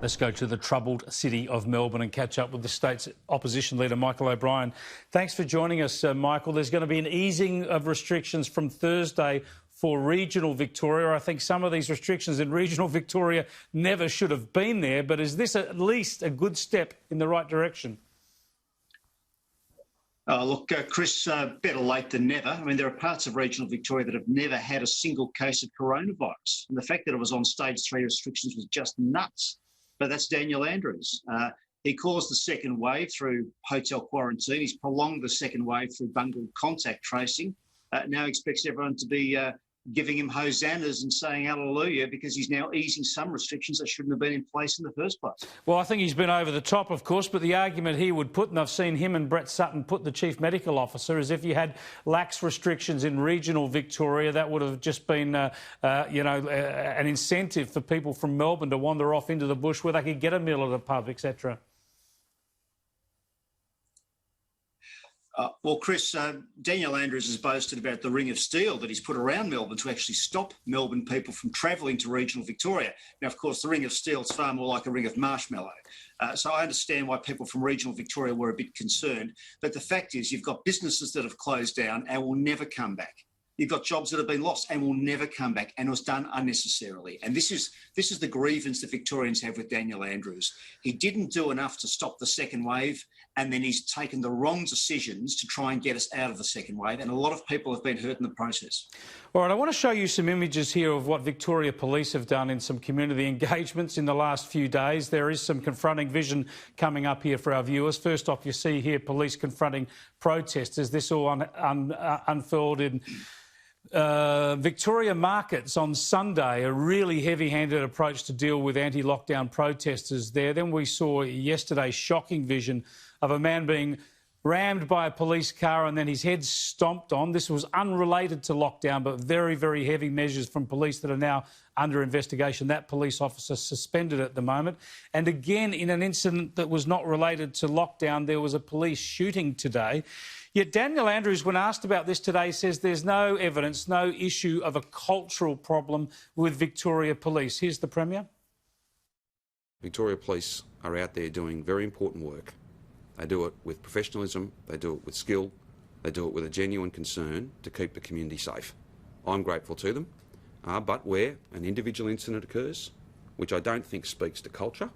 Let's go to the troubled city of Melbourne and catch up with the state's opposition leader, Michael O'Brien. Thanks for joining us, Michael. There's going to be an easing of restrictions from Thursday for regional Victoria. I think some of these restrictions in regional Victoria never should have been there, but is this at least a good step in the right direction? Look, Chris, better late than never. I mean, there are parts of regional Victoria that have never had a single case of coronavirus. And the fact that it was on stage 3 restrictions was just nuts. But that's Daniel Andrews. He caused the second wave through hotel quarantine. He's prolonged the second wave through bungled contact tracing. Now expects everyone to be giving him hosannas and saying hallelujah because he's now easing some restrictions that shouldn't have been in place in the first place. Well, I think he's been over the top, of course, but the argument he would put, and I've seen him and Brett Sutton put the Chief Medical Officer, is if you had lax restrictions in regional Victoria, that would have just been, an incentive for people from Melbourne to wander off into the bush where they could get a meal at a pub, etc. Well, Chris, Daniel Andrews has boasted about the ring of steel that he's put around Melbourne to actually stop Melbourne people from travelling to regional Victoria. Now, of course, the ring of steel is far more like a ring of marshmallow. So I understand why people from regional Victoria were a bit concerned. But the fact is you've got businesses that have closed down and will never come back. You've got jobs that have been lost and will never come back, and it was done unnecessarily. And this is the grievance that Victorians have with Daniel Andrews. He didn't do enough to stop the second wave, and then he's taken the wrong decisions to try and get us out of the second wave, and a lot of people have been hurt in the process. All right, I want to show you some images here of what Victoria Police have done in some community engagements in the last few days. There is some confronting vision coming up here for our viewers. First off, you see here police confronting protesters. This all unfurled in Victoria markets on Sunday, a really heavy-handed approach to deal with anti-lockdown protesters there. Then we saw yesterday shocking vision of a man being rammed by a police car and then his head stomped on. This was unrelated to lockdown, but very, very heavy measures from police that are now under investigation. That police officer suspended at the moment. And again, in an incident that was not related to lockdown, there was a police shooting today. Yet Daniel Andrews, when asked about this today, says there's no evidence, no issue of a cultural problem with Victoria Police. Here's the Premier. Victoria Police are out there doing very important work. They do it with professionalism, they do it with skill, they do it with a genuine concern to keep the community safe. I'm grateful to them, but where an individual incident occurs, which I don't think speaks to culture,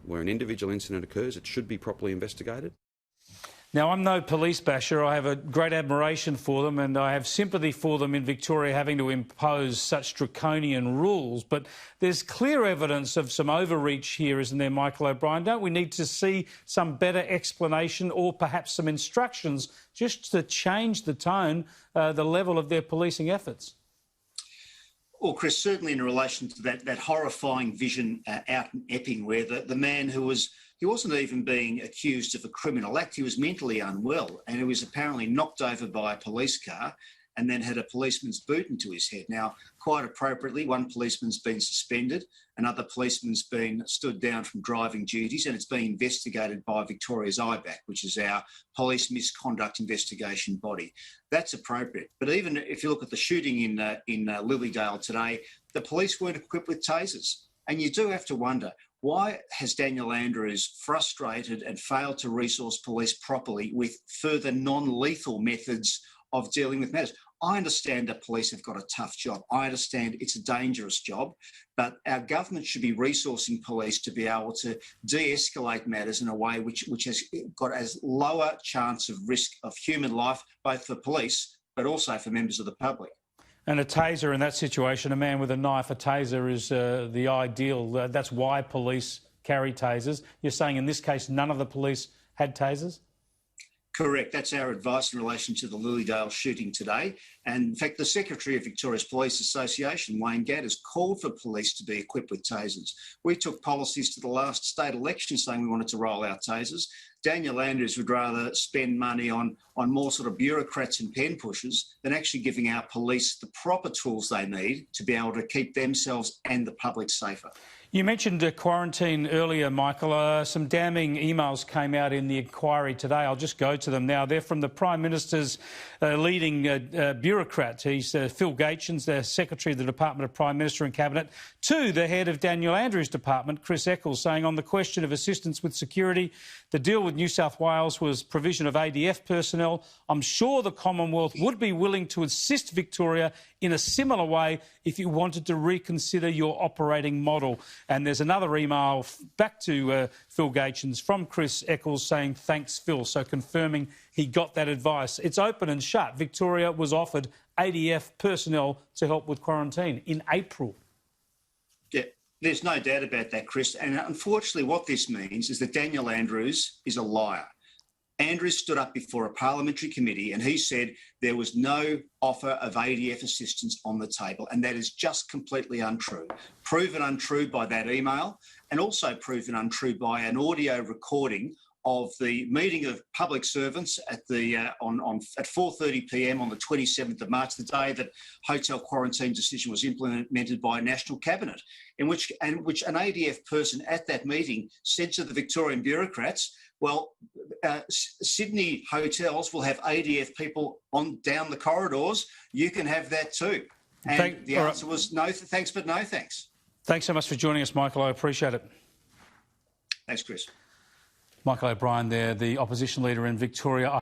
where an individual incident occurs, it should be properly investigated. Now, I'm no police basher. I have a great admiration for them and I have sympathy for them in Victoria having to impose such draconian rules. But there's clear evidence of some overreach here, isn't there, Michael O'Brien? Don't we need to see some better explanation or perhaps some instructions just to change the tone, the level of their policing efforts? Well, Chris, certainly in relation to that horrifying vision out in Epping where the man he wasn't even being accused of a criminal act, he was mentally unwell and he was apparently knocked over by a police car and then had a policeman's boot into his head. Now, quite appropriately, one policeman's been suspended, another policeman's been stood down from driving duties and it's being investigated by Victoria's IBAC, which is our police misconduct investigation body. That's appropriate. But even if you look at the shooting in Lilydale today, the police weren't equipped with tasers. And you do have to wonder, why has Daniel Andrews frustrated and failed to resource police properly with further non-lethal methods of dealing with matters? I understand that police have got a tough job. I understand it's a dangerous job, but our government should be resourcing police to be able to de-escalate matters in a way which has got as lower chance of risk of human life, both for police, but also for members of the public. And a taser in that situation, a man with a knife, a taser is the ideal. That's why police carry tasers. You're saying in this case none of the police had tasers? Correct. That's our advice in relation to the Lilydale shooting today. And in fact, the Secretary of Victoria's Police Association, Wayne Gatt, has called for police to be equipped with tasers. We took policies to the last state election saying we wanted to roll out tasers. Daniel Andrews would rather spend money on more sort of bureaucrats and pen pushers than actually giving our police the proper tools they need to be able to keep themselves and the public safer. You mentioned quarantine earlier, Michael. Some damning emails came out in the inquiry today. I'll just go to them now. They're from the Prime Minister's leading bureaucrat. He's Phil Gatt, the Secretary of the Department of Prime Minister and Cabinet, to the head of Daniel Andrews' department, Chris Eccles, saying on the question of assistance with security, the deal with New South Wales was provision of ADF personnel. I'm sure the Commonwealth would be willing to assist Victoria in a similar way if you wanted to reconsider your operating model. And there's another email back to Phil Gatt from Chris Eccles saying, thanks, Phil. So confirming he got that advice. It's open and shut. Victoria was offered ADF personnel to help with quarantine in April. Yeah, there's no doubt about that, Chris. And unfortunately, what this means is that Daniel Andrews is a liar. Andrews stood up before a parliamentary committee and he said there was no offer of ADF assistance on the table, and that is just completely untrue. Proven untrue by that email, and also proven untrue by an audio recording of the meeting of public servants at the at 4:30 p.m. on the 27th of March, the day that hotel quarantine decision was implemented by a national cabinet, in which an ADF person at that meeting said to the Victorian bureaucrats, well, Sydney hotels will have ADF people on down the corridors. You can have that too. And the answer was no thanks, but no thanks. Thanks so much for joining us, Michael. I appreciate it. Thanks, Chris. Michael OBrien there, the opposition leader in Victoria.